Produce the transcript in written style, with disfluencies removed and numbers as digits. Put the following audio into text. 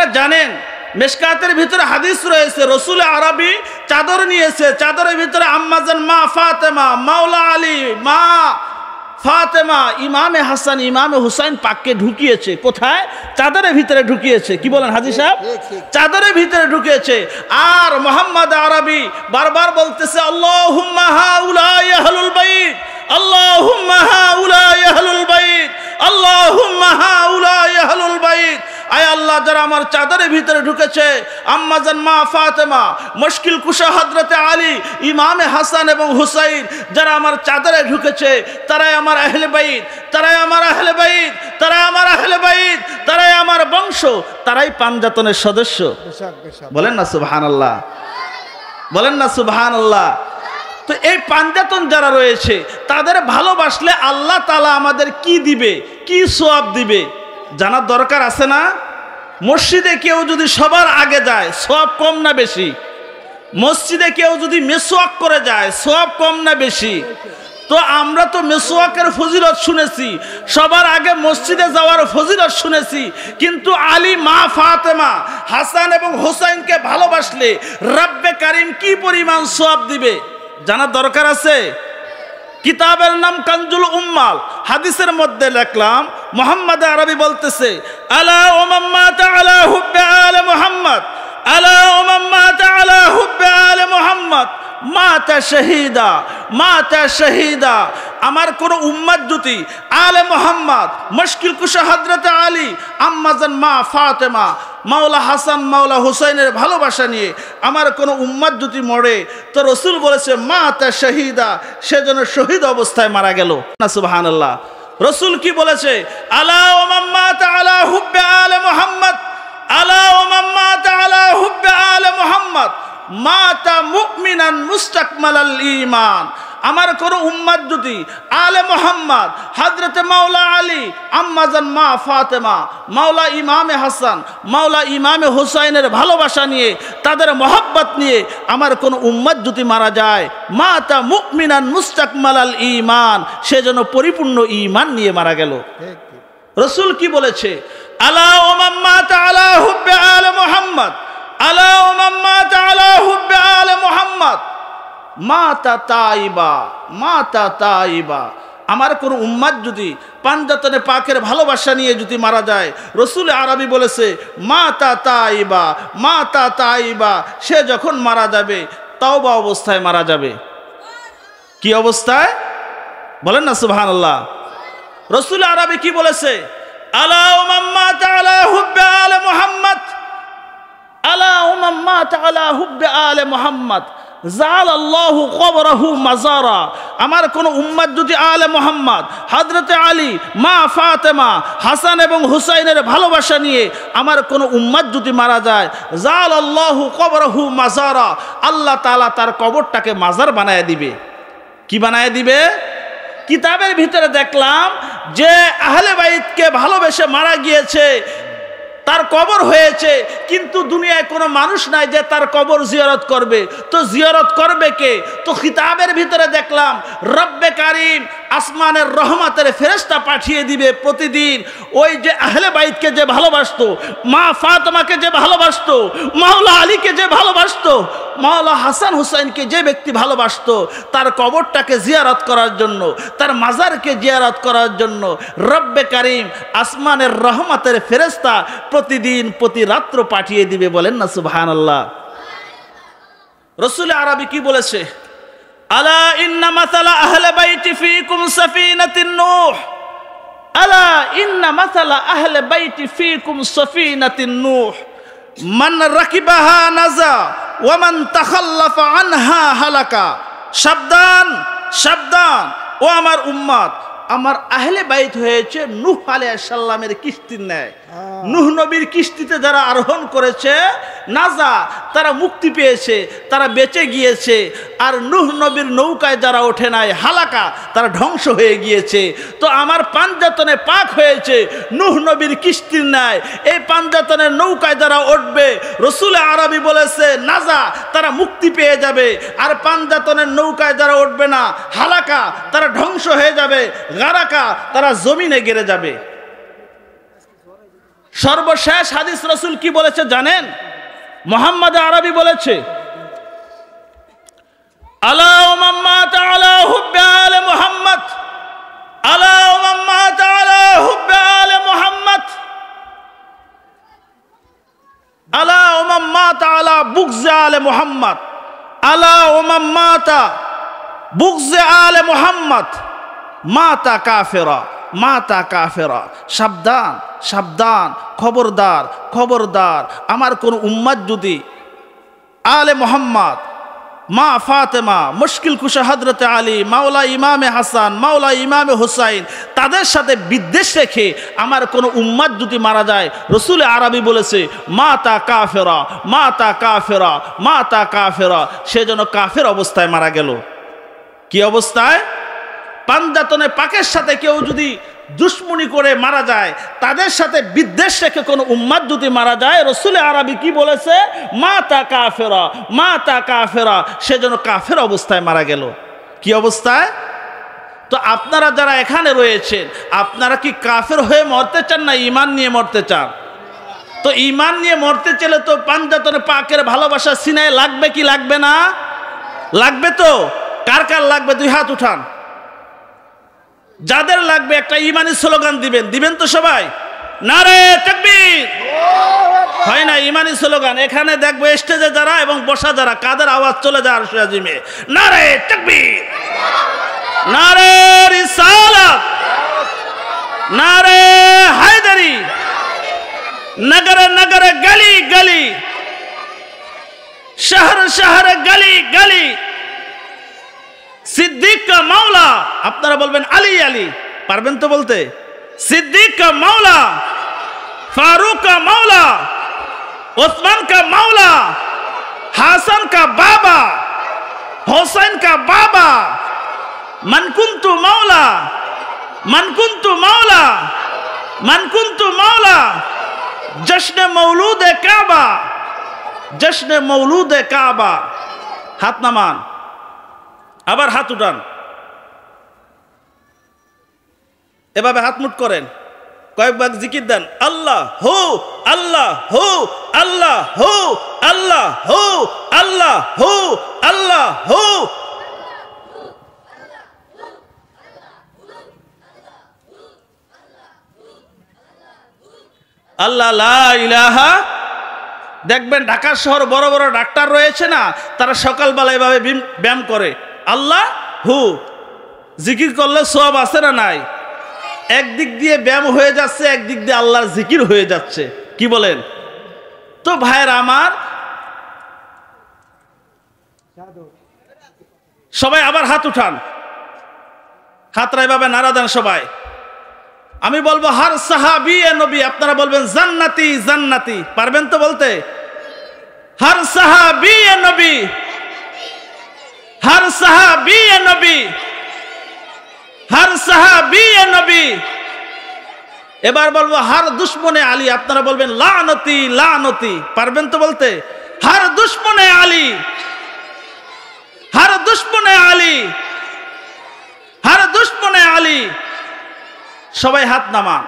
আপনারা জানেন মিশকাতের ভিতরে হাদিস রয়েছে, রসুল আরবি চাদর নিয়েছে, চাদরের ভিতরে আম্মাজান মা ফাতেমা, মাওলা আলী, মা ফাতেমা, ইমামে হাসান, ইমামে হুসাইন পাককে ঢুকিয়েছে। কোথায়? চাদরের ভিতরে ঢুকিয়েছে। কি বলেন হাজী সাহেব? চাদরের ভিতরে ঢুকিয়েছে। আর মুহাম্মদ আরবি বারবার বলতেছে আল্লাহুম্মা হাউলাই আহলুল বাইত, আল্লাহুম্মা হাউলাই আহলুল বাইত, আল্লাহুম্মা হাউলাই আহলুল বাইত। আয় আল্লাহ, যারা আমার চাদরের ভিতরে ঢুকেছে, আম্মাজান মা ফাতেমা, মুশকিল কুশা হযরতে আলী, ইমামে হাসান এবং হুসাইন, যারা আমার চাদরে ঢুকেছে তারাই আমার আহলে বাইত, তারাই আমার আহলে বাইত, তারাই আমার আহলে বাইত, তারাই আমার বংশ, তারাই পাঞ্জাতনের সদস্য। বলেন না সুবহানাল্লাহ, বলেন না সুবহানাল্লাহ। তো এই পাঞ্জাতন যারা রয়েছে তাদের ভালোবাসলে আল্লাহ তাআলা আমাদের কি দিবে, কি সওয়াব দিবে জানার দরকার আছে না? মসজিদে কেউ যদি সবার আগে যায় সওয়াব কম না বেশি? মসজিদে কেউ যদি মিসওয়াক করে যায় সওয়াব কম না বেশি? তো আমরা তো মিসওয়াকের ফজিলত শুনেছি, সবার আগে মসজিদে যাওয়ার ফজিলত শুনেছি, কিন্তু আলী, মা ফাতেমা, হাসান এবং হুসাইনকে ভালোবাসলে রব্বে কারিম কি পরিমাণ সওয়াব দিবে জানার দরকার আছে। কিতাবের নাম কানজুল উম্মাল, হাদিসের মধ্যে লিখলাম মুহাম্মদ আরবি বলতেছে আলা উম্মা তাআলা হুব্বে আলে মুহাম্মদ, আলা উম্মা তাআলা হুব্বে আলে মুহাম্মদ মাতা শহীদা, মাতা শহীদা। আমার কোন উম্মত যদি আলে মুহাম্মদ, মুশকিল কুশা হযরত আলী, আম্মাজান মা ফাতেমা, মাওলা হাসান, মাওলা হুসাইনের ভালোবাসা নিয়ে আমার কোন উম্মত যদি মরে, তো রাসূল বলেছে মাতা শহীদা, সে যেন শহীদ অবস্থায় মারা গেল না। সুবহানাল্লাহ। রাসূল কি বলেছে? আলা উম্মা তাআলা হুব্বে আলে মুহাম্মদ, আলা উম্মা তাআলা হুব্বে আলে মুহাম্মদ মাতা মুমিনান মুস্তাকমালাল ঈমান। আমার কোন উম্মত যদি আলে মুহাম্মদ, হযরত মাওলা আলী, আম্মাজান মা ফাতেমা, মাওলা ইমামে হাসান, মাওলা ইমামে হুসাইনের ভালোবাসা নিয়ে, তাদের মহব্বত নিয়ে আমার কোন উম্মত যদি মারা যায়, মাতা মুমিনান মুস্তাকমালাল ঈমান, সে যেন পরিপূর্ণ ঈমান নিয়ে মারা গেল। রাসূল কি বলেছে? আলা উম্মা তাআলা হুব্বে আলে মুহাম্মদ, আলা উম্মা তাআলা হুব্বে আলে মুহাম্মদ মাতা তাইবা, মাতা তাইবা। আমার কোন উম্মত যদি পাঞ্জাতনে পাকের ভালোবাসা নিয়ে যদি মারা যায়, রাসূল আরবি বলেছে মাতা তাইবা, মাতা তাইবা, সে যখন মারা যাবে তাওবা অবস্থায় মারা যাবে। কি অবস্থায়? বলেন না সুবহানাল্লাহ। রাসূল আরবি কি বলেছে? আলা উম্মা তাআলা হুব্বে আলে মুহাম্মদ, আলা উম্মা তাআলা হুব্বে আলে মুহাম্মদ জাআলাল্লাহু কবরাহু মাজারা। আমার কোন উম্মত যদি আলে মুহাম্মদ, হযরতে আলী, মা ফাতেমা, হাসান এবং হুসাইনের ভালোবাসা নিয়ে আমার কোন উম্মত যদি মারা যায়, জাআলাল্লাহু কবরাহু মাজারা, আল্লাহ তাআলা তার কবরটাকে মাজার বানায় দিবে। কি বানায় দিবে? কিতাবের ভিতরে দেখলাম যে আহলে বাইতকে ভালোবেসে মারা গিয়েছে, তার কবর হয়েছে, কিন্তু দুনিয়ায় কোনো মানুষ নাই যে তার কবর জিয়ারত করবে। তো জিয়ারত করবে কে? তো কিতাবের ভিতরে দেখলাম রব্বে কারিম আসমানের রহমতের ফেরেশতা পাঠিয়ে দিবে প্রতিদিন। ওই যে আহলে বাইতকে যে ভালোবাসতো, মা ফাতেমাকে যে ভালোবাসতো, মাওলা আলীকে যে ভালোবাসতো, মাওলা হাসান হুসাইনকে যে ব্যক্তি ভালোবাসতো, তার কবরটাকে জিয়ারত করার জন্য, তার মাজারকে জিয়ারত করার জন্য রব্বে কারিম আসমানের রহমতের ফেরেশতা প্রতিদিন প্রতি রাত্র পাঠিয়ে দিবে। বলেন না সুবহানাল্লাহ। রাসূল আরবি কি বলেছে? আলা ইন্না মাসালা আহলে বাইতি ফীকুম সাফিনাতুন নূহ, আলা ইন্না মাসালা আহলে বাইতি ফীকুম সাফিনাতুন নূহ মান রাকিবাহা নাজা ওয়া মান তাখাল্লাফা আনহা হালাকা। সাবধান, সাবধান ও আমার উম্মত, আমার আহলে বাইত হয়েছে নূহ আলাইহিস সালামের কিস্তির ন্যায়। নূহ নবীর কিস্তিতে যারা আরোহণ করেছে, নাজা, তারা মুক্তি পেয়েছে, তারা বেঁচে গিয়েছে। আর নূহ নবীর নৌকায় যারা ওঠে নাই, হালাকা, তারা ধ্বংস হয়ে গিয়েছে। তো আমার পাঞ্জাতনে পাক হয়েছে নূহ নবীর কিস্তির ন্যায়। এই পাঞ্জাতনের নৌকায় যারা উঠবে, রাসূল আরবি বলেছে নাজা, তারা মুক্তি পেয়ে যাবে। আর পাঞ্জাতনের নৌকায় যারা উঠবে না, হালাকা, তারা ধ্বংস হয়ে যাবে, গারাকা, তারা জমিনে গেড়ে যাবে। সর্বশেষ হাদিস রাসূল কি বলেছে জানেন? মুহাম্মদ আরবি বলেছে, আলা মান মাতা আলা হুব্বি আলে মুহাম্মদ, আলা মান মাতা আলা হুব্বি আলে মুহাম্মদ, আলা মান মাতা আলা বুগজ আলে মুহাম্মদ, আলা মান মাতা বুগজ আলে মুহাম্মদ মাতা কাফেরা, মাতা কাফেরা। সাবধান, সাবধান, খবরদার, খবরদার, আমার কোন উম্মত যদি আলে মুহাম্মদ, মা ফাতেমা, মুশকিল কুশা হযরত আলী, মাওলা ইমামে হাসান, মাওলা ইমামে হুসাইন, তাদের সাথে বিদ্বেষ রেখে আমার কোন উম্মত যদি মারা যায়, রাসূল আরবি বলেছে মাতা কাফেরা, মাতা কাফেরা, মাতা কাফেরা, সে যেন কাফের অবস্থায় মারা গেল। কি অবস্থায়? পাঞ্জাতনে পাকের সাথে কেউ যদি দুশ্মনী করে মারা যায়, তাদের সাথে বিদ্বেষ রেখে কোনো উম্মত যদি মারা যায়, রাসূল আরবি কি বলেছে? মাতা কাফেরা, মাতা কাফেরা, সে যেন কাফের অবস্থায় মারা গেল। কি অবস্থায়? তো আপনারা যারা এখানে রয়েছেন, আপনারা কি কাফের হয়ে মরতে চান না ঈমান নিয়ে মরতে চান? তো ঈমান নিয়ে মরতে চাইলে তো পাঞ্জাতনে পাকের ভালোবাসা সিনায় লাগবে কি লাগবে না? লাগবে তো। কার কার লাগবে? দুই হাত উঠান। যাদের লাগবে একটা ইমানি স্লোগান দিবেন, দিবেন তো সবাই? নারে তাকবীর। হয় না ইমানি স্লোগান? এখানে দেখবো স্টেজে যারা এবং বসা যারা, কাদের আওয়াজ চলে যায় আরশে আজিমে, নারে তাকবীর, নারে রিসালাত, নারে হায়দারি, নগরে নগরে গলি গলি, শহর শহর গলি গলি, সিদ্দিক কা মাওলা। আপনারা বলবেন আলী আলী, পারবেন তো বলতে? সিদ্দিক কা মাওলা, ফারুক কা মাওলা, ওসমান কা মাওলা, হাসান কা বাবা, হোসেন কা বাবা, মান কুনতু মাওলা, মান কুনতু মাওলা, মান কুনতু মাওলা, জশ্নে মৌলুদে কাবা, জশ্নে মৌলুদে কাবা। হাত নামান, আবার হাত উঠান, এভাবে হাত মুট করেন, কয়েকবার জিকির দেন, আল্লাহ হু, আল্লাহ হু, আল্লাহ হু, আল্লাহ হু, আল্লাহ হু, আল্লাহ হু। আল্লাহ লা ইলাহা। দেখবেন ঢাকা শহর বড় বড় ডাক্তার রয়েছে না, তারা সকালবেলা এভাবে ব্যায়াম করে, আল্লাহ হু। জিকির করলে সওয়াব আছে না নাই? একদিক দিয়ে ব্যায়াম হয়ে যাচ্ছে, একদিক দিয়ে আল্লাহর জিকির হয়ে যাচ্ছে। কি বলেন? তো ভাইয়েরা আমার, সবাই আবার হাত উঠান, হাতরা এভাবে নাড়া দেন সবাই। আমি বলবো হার সাহাবী এ নবী, আপনারা বলবেন জান্নাতি জান্নাতি, পারবেন তো বলতে? হার সাহাবী এ নবী, হার সাহাবী এ নবী, হার সাহাবী এ নবী। এবার বলবো হার দুশ্মনে আলী, আপনারা বলবেন লানতি লানতি, পারবেন তো বলতে? হার দুশ্মনে আলী, হার দুশ্মনে আলী, হার দুশ্মনে আলী। সবাই হাত নামান।